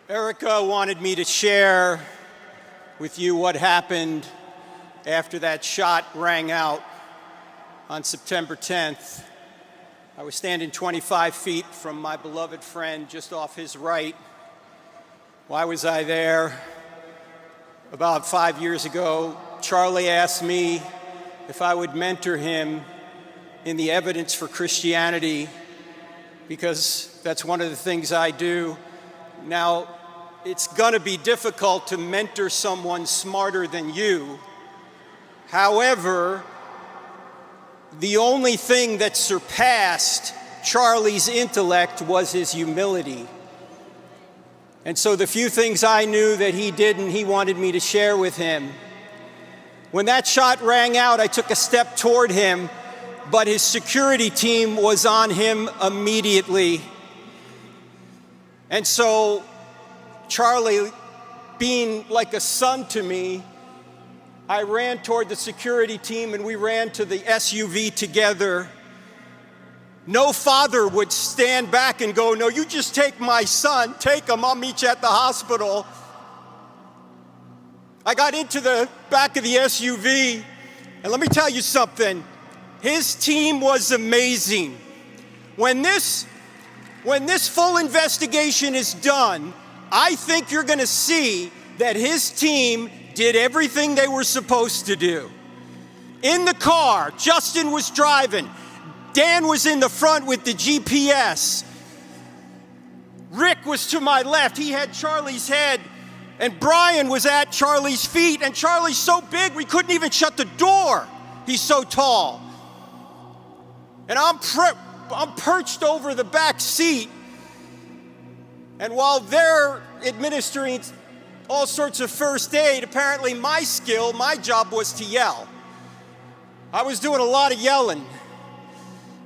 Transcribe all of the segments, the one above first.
Erica wanted me to share with you what happened after that shot rang out on September 10th. I was standing 25 feet from my beloved friend just off his right. Why was I there? About 5 years ago, Charlie asked me if I would mentor him in the evidence for Christianity, because that's one of the things I do. Now, it's gonna be difficult to mentor someone smarter than you. However, the only thing that surpassed Charlie's intellect was his humility. And so the few things I knew that he didn't, he wanted me to share with him. When that shot rang out, I took a step toward him, but his security team was on him immediately. And so Charlie, being like a son to me, I ran toward the security team and we ran to the SUV together. No father would stand back and go, "No, you just take my son, take him, I'll meet you at the hospital." I got into the back of the SUV, and let me tell you something, his team was amazing. When this full investigation is done, I think you're gonna see that his team did everything they were supposed to do. In the car, Justin was driving. Dan was in the front with the GPS. Rick was to my left. He had Charlie's head. And Brian was at Charlie's feet. And Charlie's so big, we couldn't even shut the door. He's so tall. And I'm perched over the back seat. And while they're administering all sorts of first aid, apparently my job was to yell. I was doing a lot of yelling.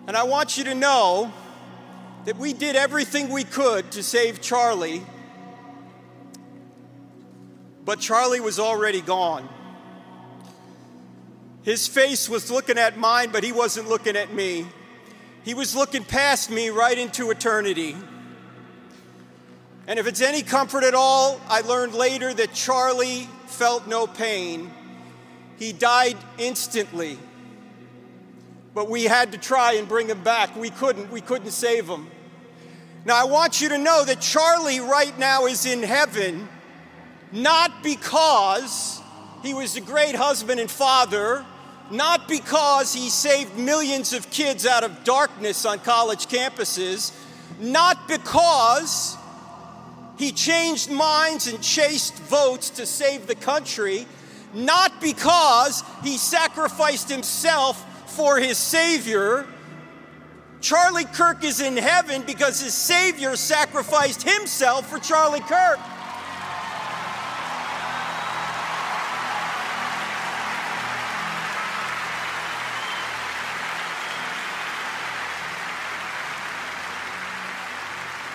And I want you to know that we did everything we could to save Charlie, but Charlie was already gone. His face was looking at mine, but he wasn't looking at me. He was looking past me right into eternity. And if it's any comfort at all, I learned later that Charlie felt no pain. He died instantly. But we had to try and bring him back. We couldn't save him. Now I want you to know that Charlie right now is in heaven, not because he was a great husband and father, not because he saved millions of kids out of darkness on college campuses, not because he changed minds and chased votes to save the country, not because he sacrificed himself for his Savior. Charlie Kirk is in heaven because his Savior sacrificed himself for Charlie Kirk.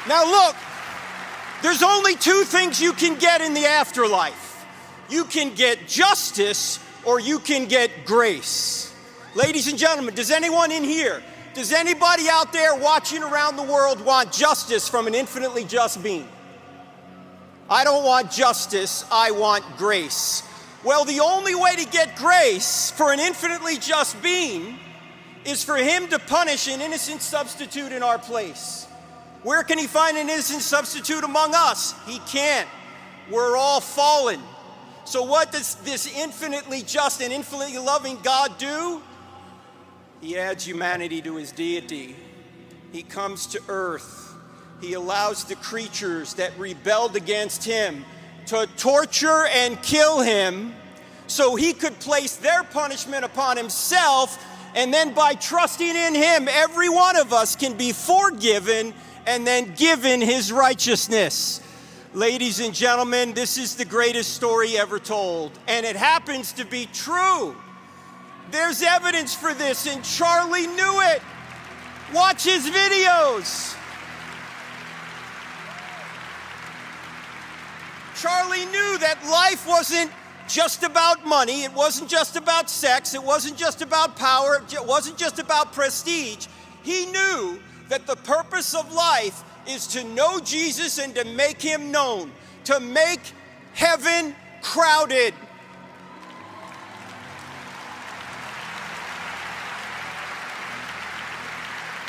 Now look, there's only two things you can get in the afterlife. You can get justice or you can get grace. Ladies and gentlemen, does anyone in here, does anybody out there watching around the world want justice from an infinitely just being? I don't want justice, I want grace. Well, the only way to get grace for an infinitely just being is for him to punish an innocent substitute in our place. Where can he find an innocent substitute among us? He can't. We're all fallen. So what does this infinitely just and infinitely loving God do? He adds humanity to his deity. He comes to earth. He allows the creatures that rebelled against him to torture and kill him so he could place their punishment upon himself, and then by trusting in him, every one of us can be forgiven and then given his righteousness. Ladies and gentlemen, this is the greatest story ever told, and it happens to be true. There's evidence for this, and Charlie knew it. Watch his videos. Charlie knew that life wasn't just about money, it wasn't just about sex, it wasn't just about power, it wasn't just about prestige. He knew that the purpose of life is to know Jesus and to make him known, to make heaven crowded.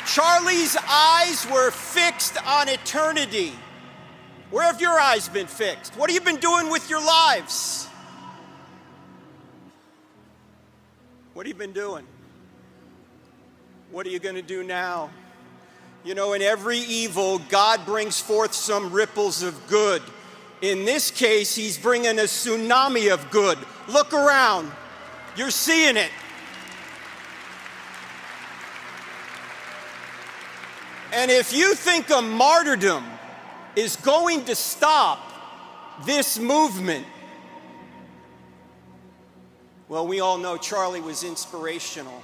Charlie's eyes were fixed on eternity. Where have your eyes been fixed? What have you been doing with your lives? What have you been doing? What are you going to do now? You know, in every evil, God brings forth some ripples of good. In this case, he's bringing a tsunami of good. Look around. You're seeing it. And if you think a martyrdom is going to stop this movement, well, we all know Charlie was inspirational,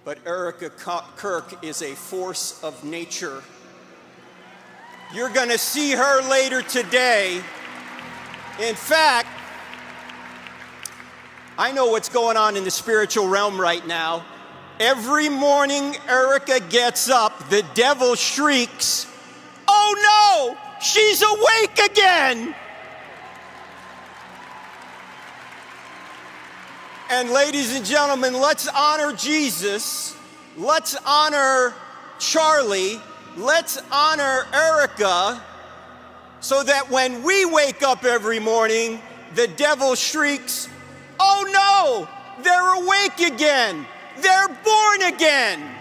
but Erica Kirk is a force of nature. You're going to see her later today. In fact, I know what's going on in the spiritual realm right now. Every morning Erica gets up, the devil shrieks, "Oh no, she's awake again!" And ladies and gentlemen, let's honor Jesus, let's honor Charlie, let's honor Erica, so that when we wake up every morning, the devil shrieks, "Oh no, they're awake again! They're born again!"